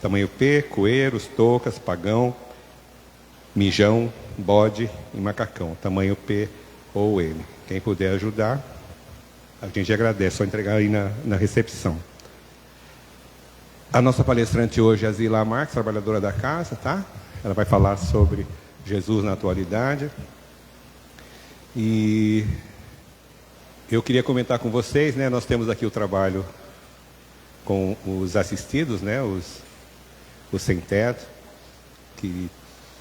Tamanho P, coeiros, toucas, pagão, mijão, bode e macacão. Tamanho P ou M. Quem puder ajudar, a gente agradece. Só entregar aí na recepção. A nossa palestrante hoje é a Zila Marques, trabalhadora da casa, tá? Ela vai falar sobre Jesus na atualidade. E eu queria comentar com vocês, né? Nós temos aqui o trabalho com os assistidos, né? Os sem-teto, que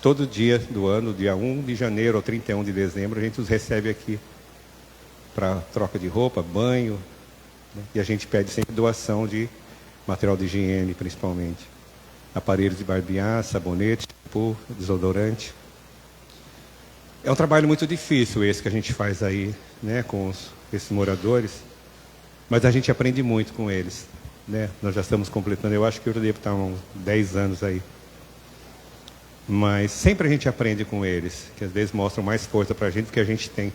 todo dia do ano, dia 1 de janeiro ou 31 de dezembro, a gente os recebe aqui para troca de roupa, banho, né? E a gente pede sempre doação de material de higiene, principalmente. Aparelhos de barbear, sabonete, shampoo, desodorante. É um trabalho muito difícil esse que a gente faz aí, né, com esses moradores, mas a gente aprende muito com eles, né? Nós já estamos completando, eu acho que eu já devo estar uns 10 anos aí. Mas sempre a gente aprende com eles, que às vezes mostram mais força para a gente do que a gente tem.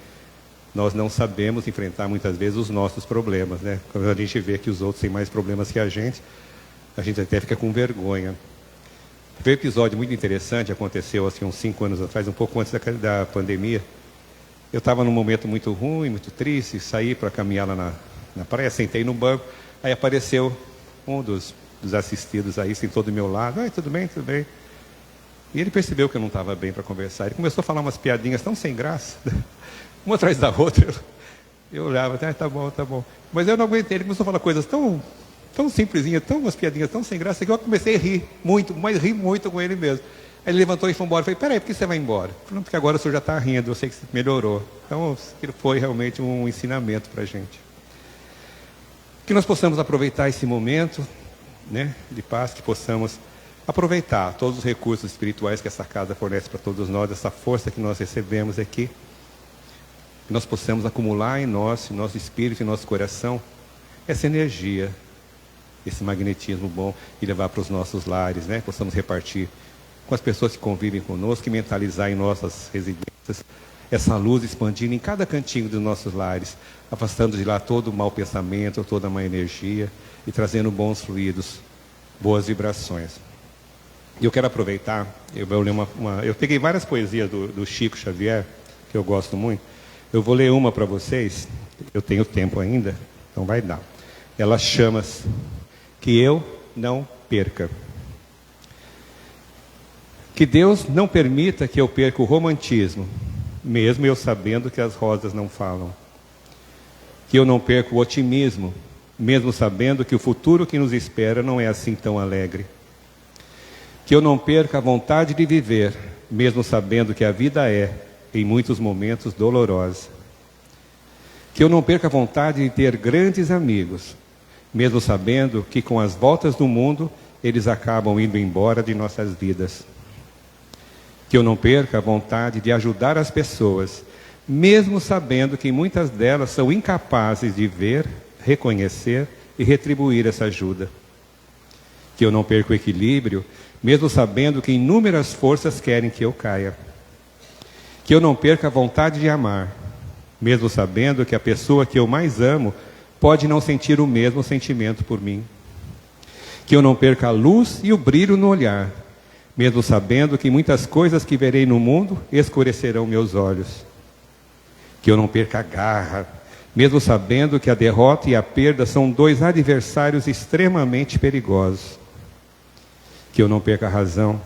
Nós não sabemos enfrentar muitas vezes os nossos problemas, né? Quando a gente vê que os outros têm mais problemas que a gente até fica com vergonha. Foi um episódio muito interessante, aconteceu assim, uns 5 anos atrás, um pouco antes da pandemia. Eu estava num momento muito ruim, muito triste, saí para caminhar lá na praia, sentei no banco, aí apareceu um dos assistidos aí, sentou do meu lado. Ai, tudo bem, tudo bem. E ele percebeu que eu não estava bem para conversar. Ele começou a falar umas piadinhas tão sem graça, uma atrás da outra. Eu olhava, tá bom, tá bom. Mas eu não aguentei, ele começou a falar coisas tão simplesinhas, umas piadinhas tão sem graça, que eu comecei a rir muito, mas ri muito com ele mesmo. Aí ele levantou e foi embora. Eu falei, peraí, por que você vai embora? Eu falei, não, porque agora o senhor já está rindo, eu sei que melhorou. Então, foi realmente um ensinamento para a gente. Que nós possamos aproveitar esse momento, né, de paz, que possamos aproveitar todos os recursos espirituais que essa casa fornece para todos nós, essa força que nós recebemos aqui, que nós possamos acumular em nosso espírito, em nosso coração, essa energia, esse magnetismo bom e levar para os nossos lares, né? Possamos repartir com as pessoas que convivem conosco e mentalizar em nossas residências essa luz expandindo em cada cantinho dos nossos lares, afastando de lá todo o mau pensamento, toda a má energia e trazendo bons fluidos, boas vibrações. E eu quero aproveitar, eu vou ler eu peguei várias poesias do Chico Xavier, que eu gosto muito. Eu vou ler uma para vocês, eu tenho tempo ainda, então vai dar. Ela chama-se Que Eu Não Perca. Que Deus não permita que eu perca o romantismo, mesmo eu sabendo que as rosas não falam. Que eu não perca o otimismo, mesmo sabendo que o futuro que nos espera não é assim tão alegre. Que eu não perca a vontade de viver, mesmo sabendo que a vida é, em muitos momentos, dolorosa. Que eu não perca a vontade de ter grandes amigos, mesmo sabendo que com as voltas do mundo, eles acabam indo embora de nossas vidas. Que eu não perca a vontade de ajudar as pessoas, mesmo sabendo que muitas delas são incapazes de ver, reconhecer e retribuir essa ajuda. Que eu não perca o equilíbrio, mesmo sabendo que inúmeras forças querem que eu caia. Que eu não perca a vontade de amar, mesmo sabendo que a pessoa que eu mais amo pode não sentir o mesmo sentimento por mim. Que eu não perca a luz e o brilho no olhar, mesmo sabendo que muitas coisas que verei no mundo escurecerão meus olhos. Que eu não perca a garra, mesmo sabendo que a derrota e a perda são dois adversários extremamente perigosos. Que eu não perca a razão,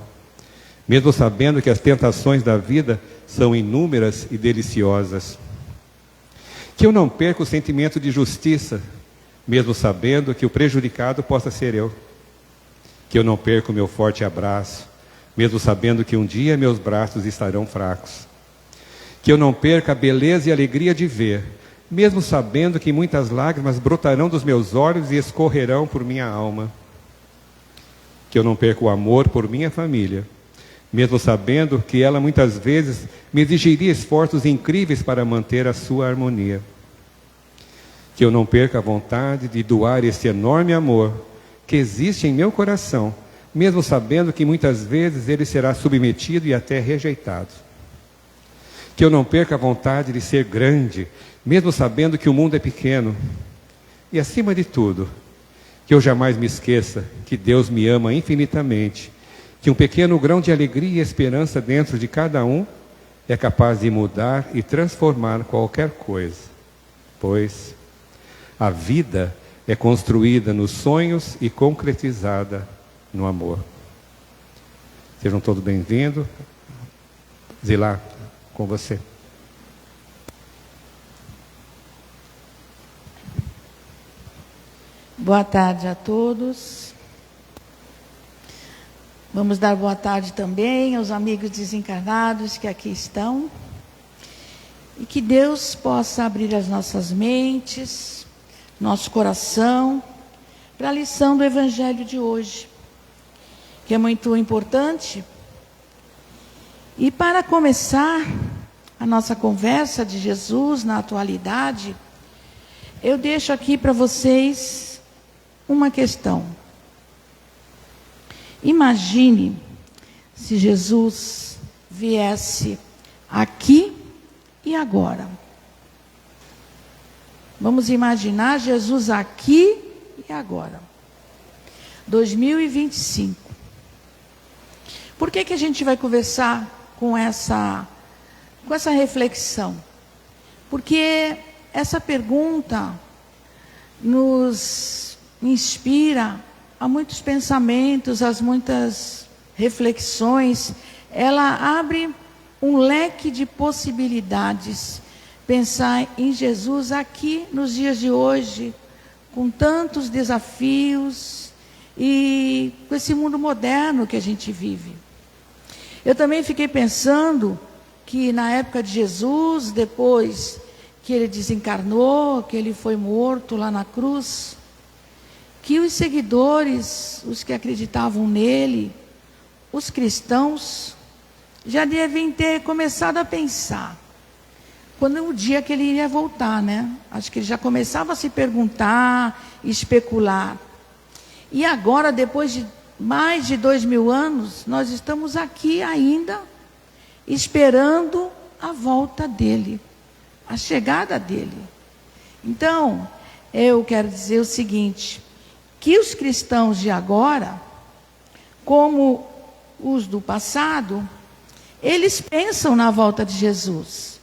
mesmo sabendo que as tentações da vida são inúmeras e deliciosas. Que eu não perca o sentimento de justiça, mesmo sabendo que o prejudicado possa ser eu. Que eu não perca o meu forte abraço, mesmo sabendo que um dia meus braços estarão fracos. Que eu não perca a beleza e a alegria de ver, mesmo sabendo que muitas lágrimas brotarão dos meus olhos e escorrerão por minha alma. Que eu não perca o amor por minha família, mesmo sabendo que ela muitas vezes me exigiria esforços incríveis para manter a sua harmonia. Que eu não perca a vontade de doar esse enorme amor que existe em meu coração, mesmo sabendo que muitas vezes ele será submetido e até rejeitado. Que eu não perca a vontade de ser grande, mesmo sabendo que o mundo é pequeno. E acima de tudo, Que eu jamais me esqueça que Deus me ama infinitamente, que um pequeno grão de alegria e esperança dentro de cada um é capaz de mudar e transformar qualquer coisa, pois a vida é construída nos sonhos e concretizada no amor. Sejam todos bem-vindos. Zilá, com você. Boa tarde a todos. Vamos dar boa tarde também aos amigos desencarnados que aqui estão. E que Deus possa abrir as nossas mentes, nosso coração, para a lição do Evangelho de hoje, que é muito importante. E para começar a nossa conversa de Jesus na atualidade, eu deixo aqui para vocês uma questão. Imagine se Jesus viesse aqui e agora. Vamos imaginar Jesus aqui e agora. 2025. Por que a gente vai conversar com essa reflexão? Porque essa pergunta nos inspira a muitos pensamentos, a muitas reflexões. Ela abre um leque de possibilidades. Pensar em Jesus aqui nos dias de hoje, com tantos desafios e com esse mundo moderno que a gente vive. Eu também fiquei pensando que na época de Jesus, depois que ele desencarnou, que ele foi morto lá na cruz, que os seguidores, os que acreditavam nele, os cristãos, já devem ter começado a pensar, quando o dia que ele iria voltar, né? Acho que ele já começava a se perguntar, especular. E agora, depois de mais de 2000 anos, nós estamos aqui ainda, esperando a volta dele, a chegada dele. Então, eu quero dizer o seguinte, que os cristãos de agora, como os do passado, eles pensam na volta de Jesus.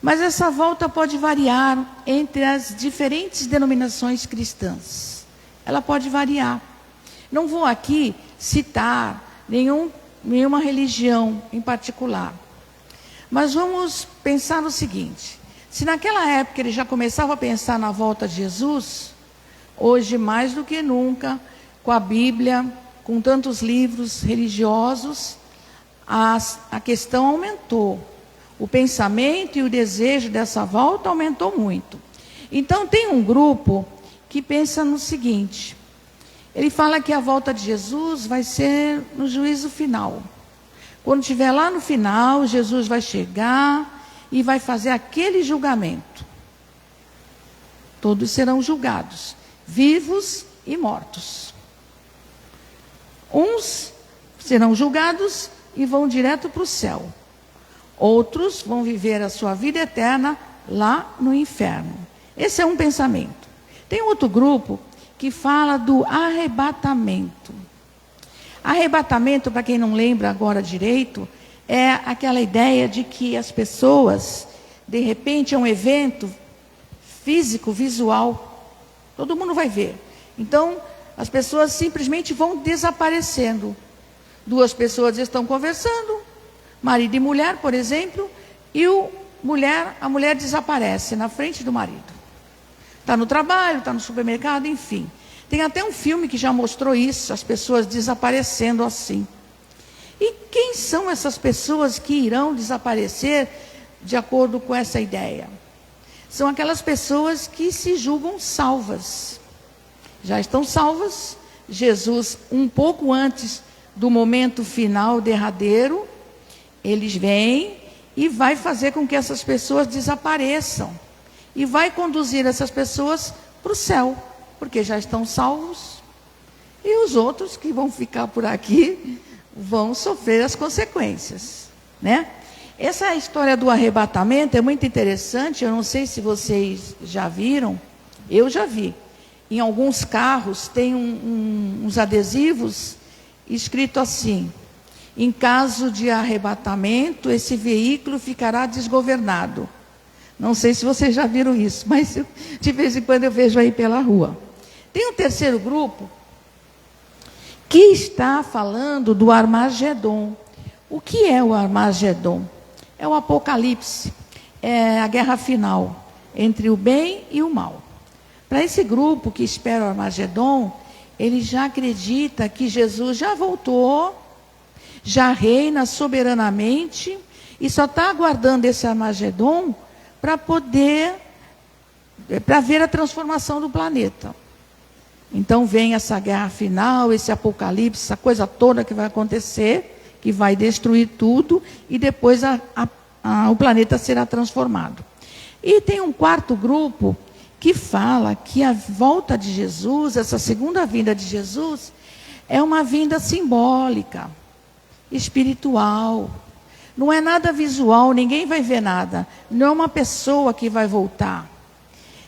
Mas essa volta pode variar entre as diferentes denominações cristãs. Ela pode variar. Não vou aqui citar nenhuma religião em particular. Mas vamos pensar no seguinte. Se naquela época ele já começava a pensar na volta de Jesus, hoje mais do que nunca, com a Bíblia, com tantos livros religiosos, a questão aumentou. O pensamento e o desejo dessa volta aumentou muito. Então tem um grupo que pensa no seguinte. Ele fala que a volta de Jesus vai ser no juízo final. Quando estiver lá no final, Jesus vai chegar e vai fazer aquele julgamento. Todos serão julgados, vivos e mortos. Uns serão julgados e vão direto para o céu. Outros vão viver a sua vida eterna lá no inferno. Esse é um pensamento. Tem outro grupo que fala do arrebatamento. Arrebatamento, para quem não lembra agora direito, é aquela ideia de que as pessoas, de repente, é um evento físico, visual. Todo mundo vai ver. Então, as pessoas simplesmente vão desaparecendo. Duas pessoas estão conversando, marido e mulher, por exemplo, e a mulher desaparece na frente do marido. Está no trabalho, está no supermercado, enfim. Tem até um filme que já mostrou isso, as pessoas desaparecendo assim. E quem são essas pessoas que irão desaparecer de acordo com essa ideia? São aquelas pessoas que se julgam salvas. Já estão salvas. Jesus, um pouco antes do momento final derradeiro, eles vêm e vai fazer com que essas pessoas desapareçam. E vai conduzir essas pessoas para o céu, porque já estão salvos. E os outros que vão ficar por aqui vão sofrer as consequências, né? Essa história do arrebatamento é muito interessante. Eu não sei se vocês já viram, eu já vi. em alguns carros, tem uns adesivos escrito assim: em caso de arrebatamento, esse veículo ficará desgovernado. Não sei se vocês já viram isso, mas de vez em quando eu vejo aí pela rua. Tem um terceiro grupo que está falando do Armagedon. O que é o Armagedon? É o Apocalipse, é a guerra final entre o bem e o mal. Para esse grupo que espera o Armagedon, ele já acredita que Jesus já voltou, já reina soberanamente e só está aguardando esse Armagedon para ver a transformação do planeta. Então vem essa guerra final, esse apocalipse, essa coisa toda que vai acontecer, que vai destruir tudo e depois o planeta será transformado. E tem um quarto grupo que fala que a volta de Jesus, essa segunda vinda de Jesus, é uma vinda simbólica, espiritual. Não é nada visual, ninguém vai ver nada. Não é uma pessoa que vai voltar.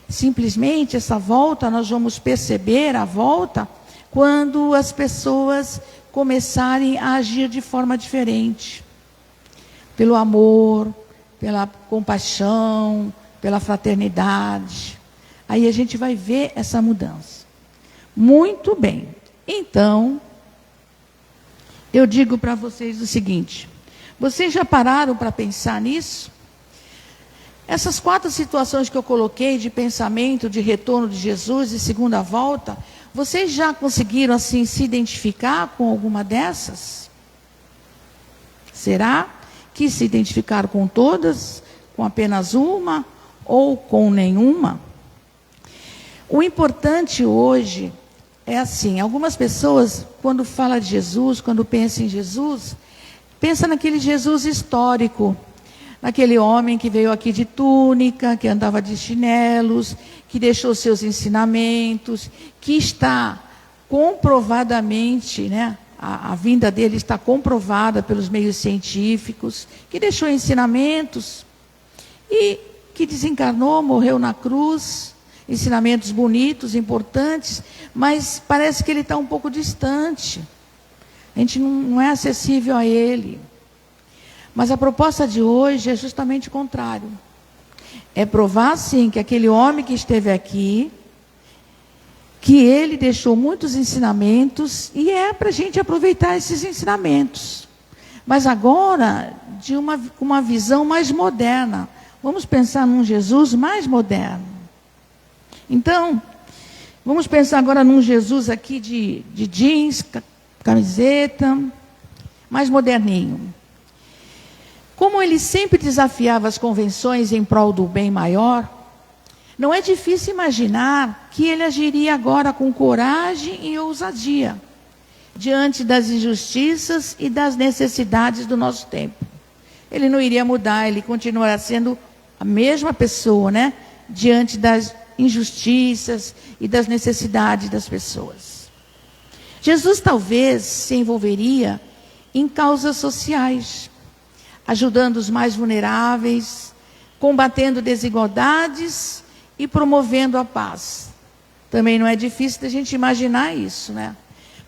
Simplesmente essa volta, nós vamos perceber a volta quando as pessoas começarem a agir de forma diferente. Pelo amor, pela compaixão, pela fraternidade. Aí a gente vai ver essa mudança. Muito bem. Então, eu digo para vocês o seguinte: vocês já pararam para pensar nisso? Essas 4 situações que eu coloquei de pensamento, de retorno de Jesus e segunda volta, vocês já conseguiram assim se identificar com alguma dessas? Será que se identificaram com todas, com apenas uma ou com nenhuma? O importante hoje é assim: algumas pessoas, quando falam de Jesus, quando pensam em Jesus, pensam naquele Jesus histórico, naquele homem que veio aqui de túnica, que andava de chinelos, que deixou seus ensinamentos, que está comprovadamente, né, a vinda dele está comprovada pelos meios científicos, que deixou ensinamentos e que desencarnou, morreu na cruz, ensinamentos bonitos, importantes, mas parece que ele está um pouco distante. A gente não é acessível a ele. Mas a proposta de hoje é justamente o contrário. É provar, sim, que aquele homem que esteve aqui, que ele deixou muitos ensinamentos, e é para a gente aproveitar esses ensinamentos. Mas agora, com uma visão mais moderna. Vamos pensar num Jesus mais moderno. Então, vamos pensar agora num Jesus aqui de jeans, camiseta, mais moderninho. Como ele sempre desafiava as convenções em prol do bem maior, não é difícil imaginar que ele agiria agora com coragem e ousadia, diante das injustiças e das necessidades do nosso tempo. Ele não iria mudar, ele continuará sendo a mesma pessoa, né? Diante das injustiças e das necessidades das pessoas. Jesus talvez se envolveria em causas sociais, ajudando os mais vulneráveis, combatendo desigualdades e promovendo a paz. Também não é difícil da gente imaginar isso, né?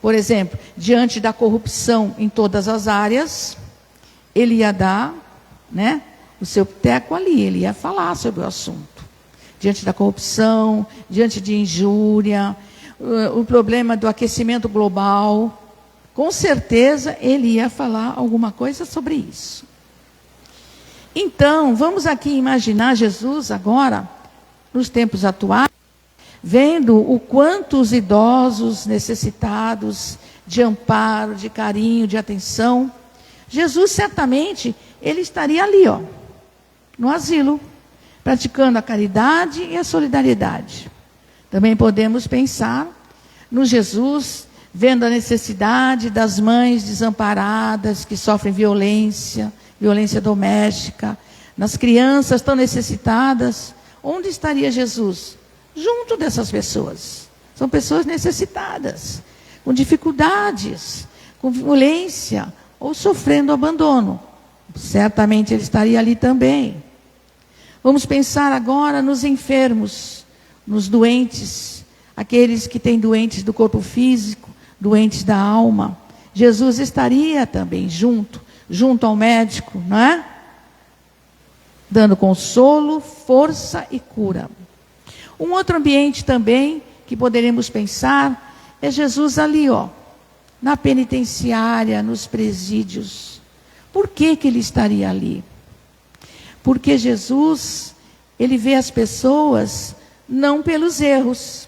Por exemplo, diante da corrupção em todas as áreas, ele ia dar, né, o seu teco ali, ele ia falar sobre o assunto. Diante da corrupção, diante de injúria, o problema do aquecimento global, com certeza ele ia falar alguma coisa sobre isso. Então, vamos aqui imaginar Jesus agora, nos tempos atuais, vendo o quanto os idosos necessitados de amparo, de carinho, de atenção. Jesus certamente, ele estaria ali, ó, no asilo, praticando a caridade e a solidariedade. Também podemos pensar no Jesus vendo a necessidade das mães desamparadas que sofrem violência doméstica, nas crianças tão necessitadas. Onde estaria Jesus? Junto dessas pessoas. São pessoas necessitadas, com dificuldades, com violência ou sofrendo abandono. Certamente ele estaria ali também. Vamos pensar agora nos enfermos, nos doentes, aqueles que têm doentes do corpo físico, doentes da alma. Jesus estaria também junto ao médico, não é? Dando consolo, força e cura. Um outro ambiente também que poderemos pensar é Jesus ali, na penitenciária, nos presídios. Por que ele estaria ali? Porque Jesus, ele vê as pessoas não pelos erros,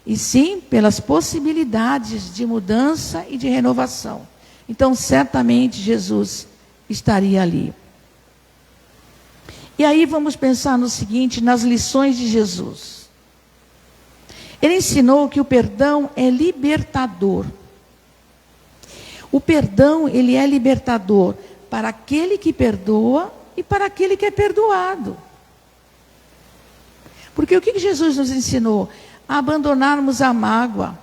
e sim pelas possibilidades de mudança e de renovação. Então, certamente, Jesus estaria ali. E aí vamos pensar no seguinte, nas lições de Jesus. Ele ensinou que o perdão é libertador. O perdão, ele é libertador para aquele que perdoa e para aquele que é perdoado. Porque o que Jesus nos ensinou? A abandonarmos a mágoa.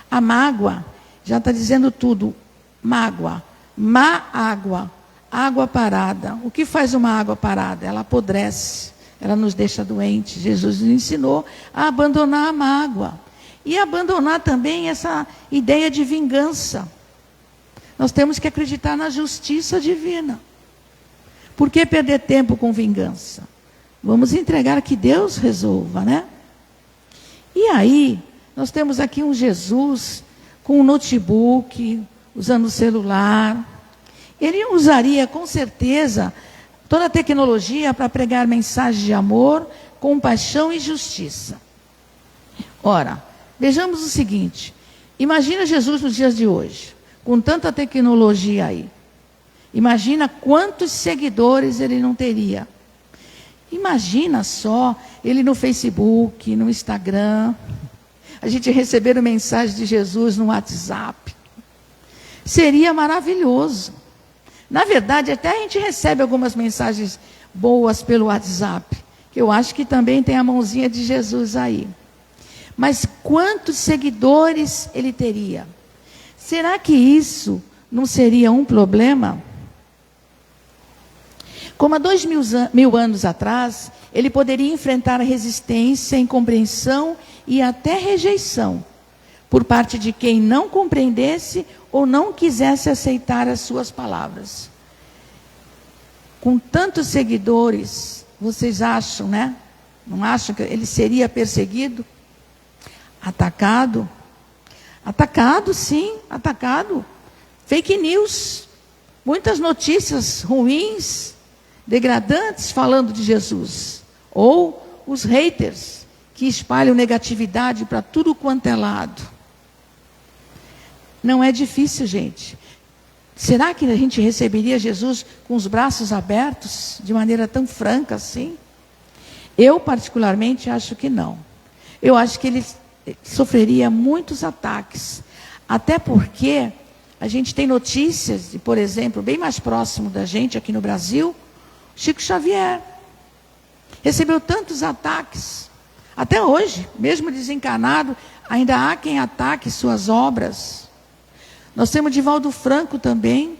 A mágoa, já está dizendo tudo, mágoa, má água, água parada. O que faz uma água parada? Ela apodrece, ela nos deixa doentes. Jesus nos ensinou a abandonar a mágoa. E abandonar também essa ideia de vingança. Nós temos que acreditar na justiça divina. Por que perder tempo com vingança? Vamos entregar que Deus resolva, né? E aí, nós temos aqui um Jesus com um notebook, usando o celular. Ele usaria, com certeza, toda a tecnologia para pregar mensagens de amor, compaixão e justiça. Ora, vejamos o seguinte. Imagina Jesus nos dias de hoje, com tanta tecnologia aí. Imagina quantos seguidores ele não teria. Imagina só, ele no Facebook, no Instagram, a gente receber mensagem de Jesus no WhatsApp. Seria maravilhoso. Na verdade, até a gente recebe algumas mensagens boas pelo WhatsApp, que eu acho que também tem a mãozinha de Jesus aí. Mas quantos seguidores ele teria? Será que isso não seria um problema? Como há 2000 anos atrás, ele poderia enfrentar resistência, incompreensão e até rejeição por parte de quem não compreendesse ou não quisesse aceitar as suas palavras. Com tantos seguidores, vocês acham, né? Não acham que ele seria perseguido? Atacado? Atacado, sim, atacado. Fake news, muitas notícias ruins, degradantes falando de Jesus. Ou os haters, que espalham negatividade para tudo quanto é lado. Não é difícil, gente. Será que a gente receberia Jesus com os braços abertos, de maneira tão franca assim? Eu, particularmente, acho que não. Eu acho que ele sofreria muitos ataques. Até porque a gente tem notícias, de, por exemplo, bem mais próximo da gente aqui no Brasil, Chico Xavier. Recebeu tantos ataques. Até hoje, mesmo desencarnado, ainda há quem ataque suas obras. Nós temos Divaldo Franco também,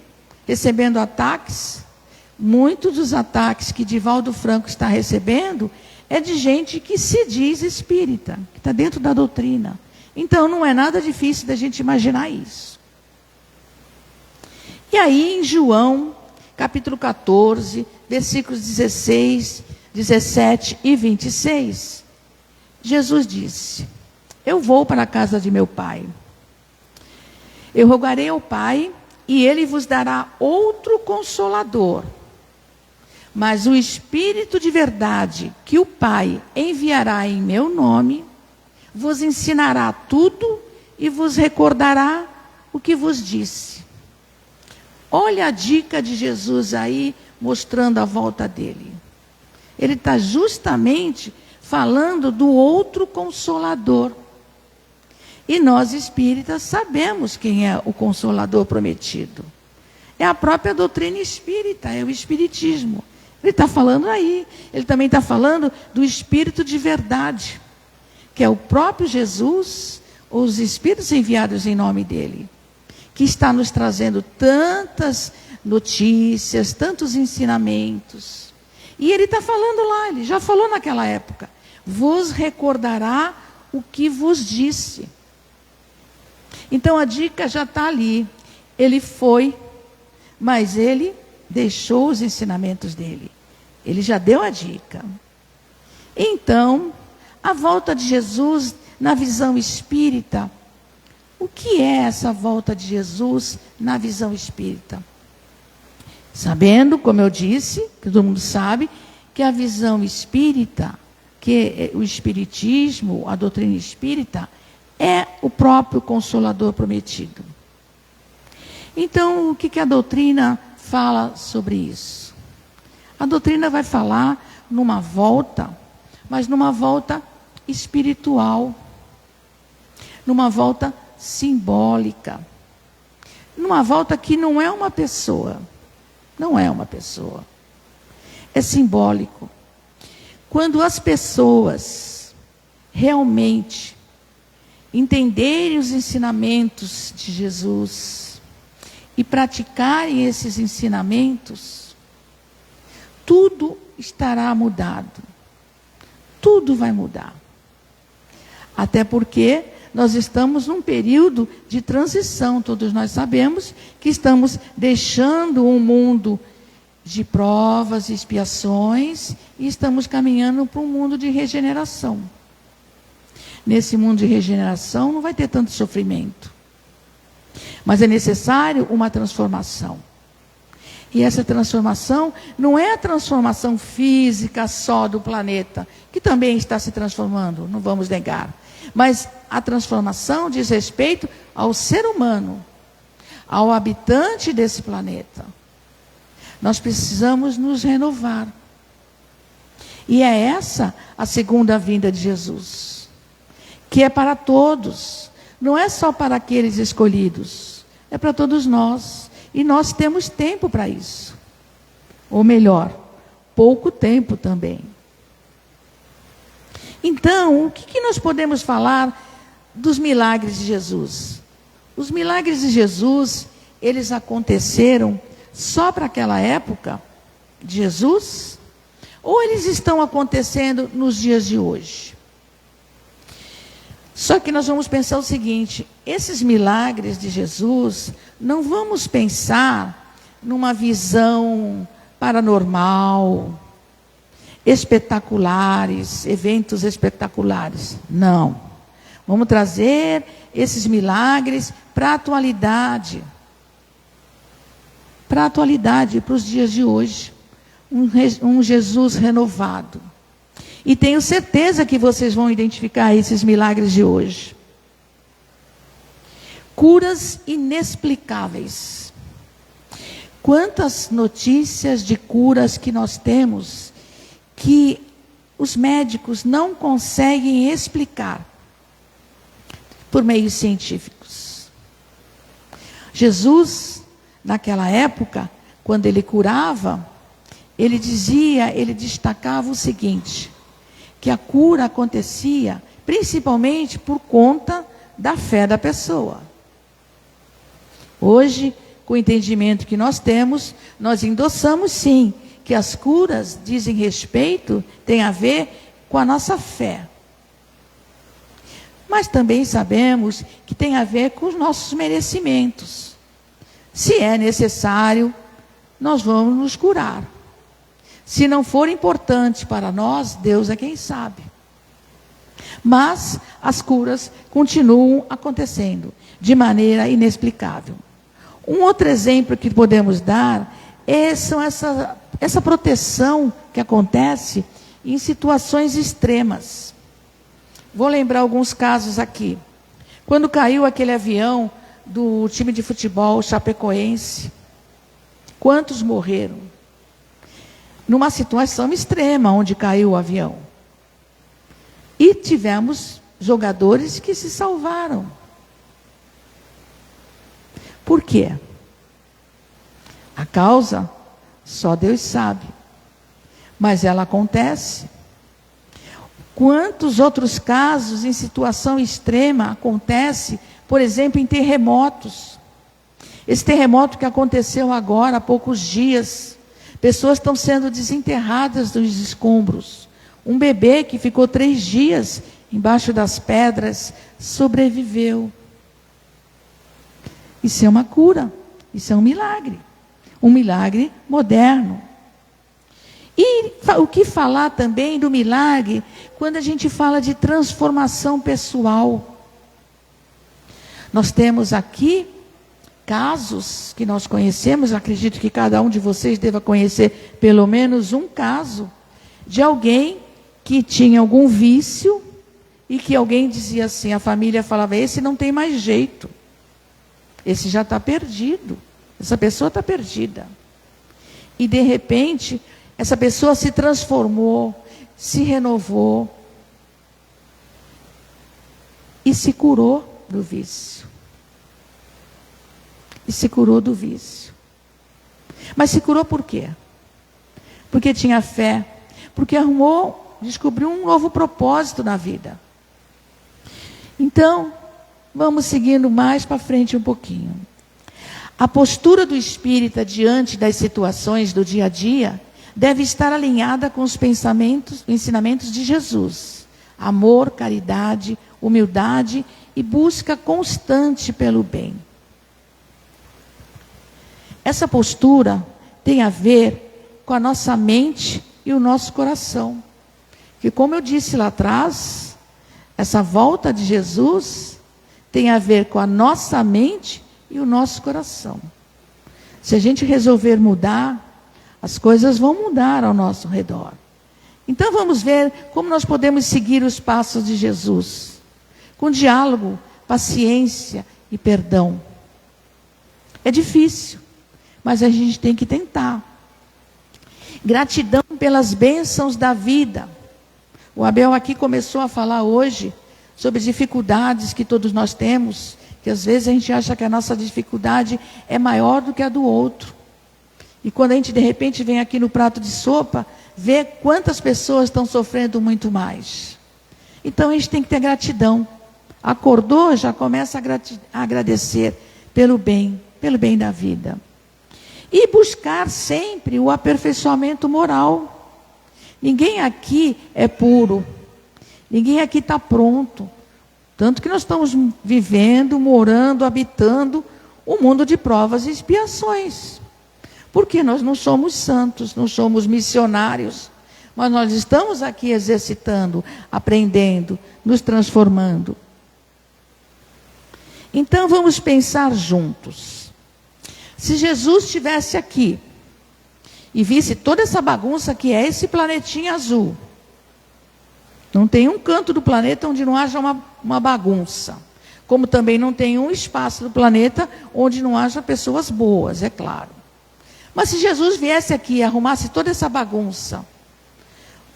recebendo ataques. Muitos dos ataques que Divaldo Franco está recebendo é de gente que se diz espírita, que está dentro da doutrina. Então, não é nada difícil da gente imaginar isso. E aí, em João, capítulo 14, versículos 16, 17 e 26, Jesus disse: eu vou para a casa de meu pai. Eu rogarei ao Pai, e ele vos dará outro consolador. Mas o Espírito de verdade, que o Pai enviará em meu nome, vos ensinará tudo e vos recordará o que vos disse. Olha a dica de Jesus aí, mostrando a volta dele. Ele está justamente falando do outro consolador. E nós espíritas sabemos quem é o consolador prometido. É a própria doutrina espírita, é o espiritismo. Ele está falando aí. Ele também está falando do Espírito de verdade, que é o próprio Jesus, ou os Espíritos enviados em nome dele, que está nos trazendo tantas notícias, tantos ensinamentos. E ele está falando lá, ele já falou naquela época: vos recordará o que vos disse. Então a dica já está ali. Ele foi, mas ele deixou os ensinamentos dele. Ele já deu a dica. Então, a volta de Jesus na visão espírita. O que é essa volta de Jesus na visão espírita? Sabendo, como eu disse, que todo mundo sabe, que a visão espírita, que o espiritismo, a doutrina espírita, é o próprio Consolador prometido. Então, o que a doutrina fala sobre isso? A doutrina vai falar numa volta, mas numa volta espiritual, numa volta simbólica, numa volta que não é uma pessoa, não é uma pessoa, é simbólico. Quando as pessoas realmente entenderem os ensinamentos de Jesus e praticarem esses ensinamentos, tudo estará mudado. Tudo vai mudar. Até porque nós estamos num período de transição. Todos nós sabemos que estamos deixando um mundo de provas e expiações e estamos caminhando para um mundo de regeneração. Nesse mundo de regeneração não vai ter tanto sofrimento. Mas é necessário uma transformação. E essa transformação não é a transformação física só do planeta, que também está se transformando, não vamos negar. Mas a transformação diz respeito ao ser humano, ao habitante desse planeta. Nós precisamos nos renovar. E é essa a segunda vinda de Jesus, que é para todos, não é só para aqueles escolhidos, é para todos nós. E nós temos tempo para isso. Ou melhor, pouco tempo também. Então, o que nós podemos falar dos milagres de Jesus? Os milagres de Jesus, eles aconteceram só para aquela época de Jesus? Ou eles estão acontecendo nos dias de hoje? Só que nós vamos pensar o seguinte: esses milagres de Jesus, não vamos pensar numa visão paranormal, espetaculares, eventos espetaculares. Não. Vamos trazer esses milagres para a atualidade. Para a atualidade, para os dias de hoje. Um Jesus renovado. E tenho certeza que vocês vão identificar esses milagres de hoje. Curas inexplicáveis. Quantas notícias de curas que nós temos que os médicos não conseguem explicar por meios científicos. Jesus, naquela época, quando ele curava, ele destacava o seguinte: que a cura acontecia principalmente por conta da fé da pessoa. Hoje, com o entendimento que nós temos, nós endossamos sim, que as curas dizem respeito, tem a ver com a nossa fé. Mas também sabemos que tem a ver com os nossos merecimentos. Se é necessário, nós vamos nos curar. Se não for importante para nós, Deus é quem sabe. Mas as curas continuam acontecendo de maneira inexplicável. Um outro exemplo que podemos dar são essa proteção que acontece em situações extremas. Vou lembrar alguns casos aqui. Quando caiu aquele avião do time de futebol chapecoense, quantos morreram? Numa situação extrema onde caiu o avião. E tivemos jogadores que se salvaram. Por quê? A causa, só Deus sabe. Mas ela acontece. Quantos outros casos em situação extrema acontece, por exemplo, em terremotos? Esse terremoto que aconteceu agora há poucos dias, pessoas estão sendo desenterradas dos escombros. Um bebê que ficou 3 dias embaixo das pedras, sobreviveu. Isso é uma cura, isso é um milagre moderno. E o que falar também do milagre quando a gente fala de transformação pessoal? Nós temos aqui casos que nós conhecemos, acredito que cada um de vocês deva conhecer pelo menos um caso de alguém que tinha algum vício e que alguém dizia assim, a família falava, esse não tem mais jeito, esse já está perdido, essa pessoa está perdida. E de repente, essa pessoa se transformou, se renovou e se curou do vício. Mas se curou por quê? Porque tinha fé, porque descobriu um novo propósito na vida. Então, vamos seguindo mais para frente um pouquinho. A postura do espírita diante das situações do dia a dia deve estar alinhada com os ensinamentos de Jesus. Amor, caridade, humildade e busca constante pelo bem. Essa postura tem a ver com a nossa mente e o nosso coração. Que, como eu disse lá atrás, essa volta de Jesus tem a ver com a nossa mente e o nosso coração. Se a gente resolver mudar, as coisas vão mudar ao nosso redor. Então vamos ver como nós podemos seguir os passos de Jesus. Com diálogo, paciência e perdão. É difícil, mas a gente tem que tentar. Gratidão pelas bênçãos da vida. O Abel aqui começou a falar hoje sobre dificuldades que todos nós temos, que às vezes a gente acha que a nossa dificuldade é maior do que a do outro. E quando a gente de repente vem aqui no prato de sopa, vê quantas pessoas estão sofrendo muito mais. Então a gente tem que ter gratidão. Acordou, já começa a agradecer pelo bem da vida. E buscar sempre o aperfeiçoamento moral. Ninguém aqui é puro. Ninguém aqui está pronto. Tanto que nós estamos vivendo, morando, habitando um mundo de provas e expiações. Porque nós não somos santos, não somos missionários. Mas nós estamos aqui exercitando, aprendendo, nos transformando. Então vamos pensar juntos. Se Jesus estivesse aqui e visse toda essa bagunça que é esse planetinha azul, não tem um canto do planeta onde não haja uma bagunça. Como também não tem um espaço do planeta onde não haja pessoas boas, é claro. Mas se Jesus viesse aqui e arrumasse toda essa bagunça,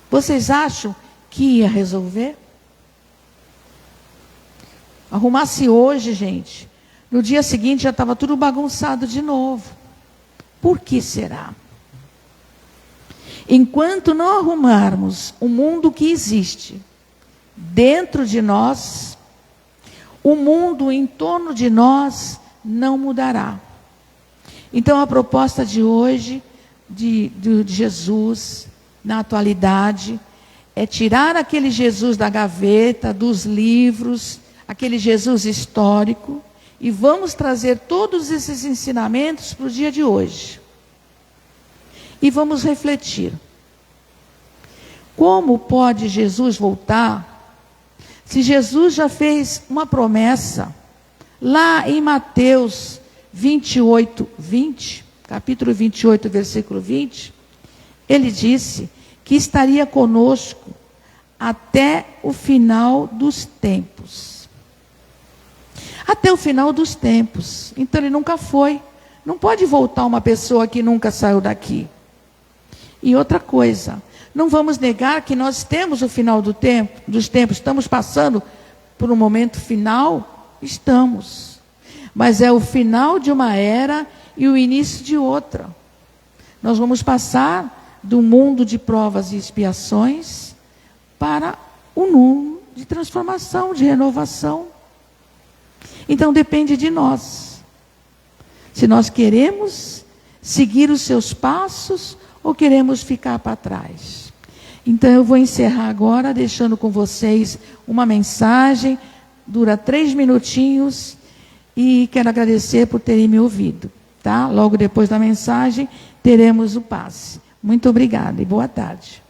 vocês acham que ia resolver? Arrumasse hoje, gente, no dia seguinte já estava tudo bagunçado de novo. Por que será? Enquanto não arrumarmos o mundo que existe dentro de nós, o mundo em torno de nós não mudará. Então a proposta de hoje, de Jesus, na atualidade, é tirar aquele Jesus da gaveta, dos livros, aquele Jesus histórico, e vamos trazer todos esses ensinamentos para o dia de hoje. E vamos refletir. Como pode Jesus voltar, se Jesus já fez uma promessa, lá em Mateus 28, 20, capítulo 28, versículo 20, ele disse que estaria conosco até o final dos tempos. Até o final dos tempos. Então ele nunca foi. Não pode voltar uma pessoa que nunca saiu daqui. E outra coisa, não vamos negar que nós temos o final dos tempos, estamos passando por um momento final, estamos. Mas é o final de uma era e o início de outra. Nós vamos passar do mundo de provas e expiações para o mundo de transformação, de renovação. Então depende de nós. Se nós queremos seguir os seus passos ou queremos ficar para trás. Então, eu vou encerrar agora, deixando com vocês uma mensagem, dura 3 minutinhos, e quero agradecer por terem me ouvido. Tá? Logo depois da mensagem, teremos o passe. Muito obrigada e boa tarde.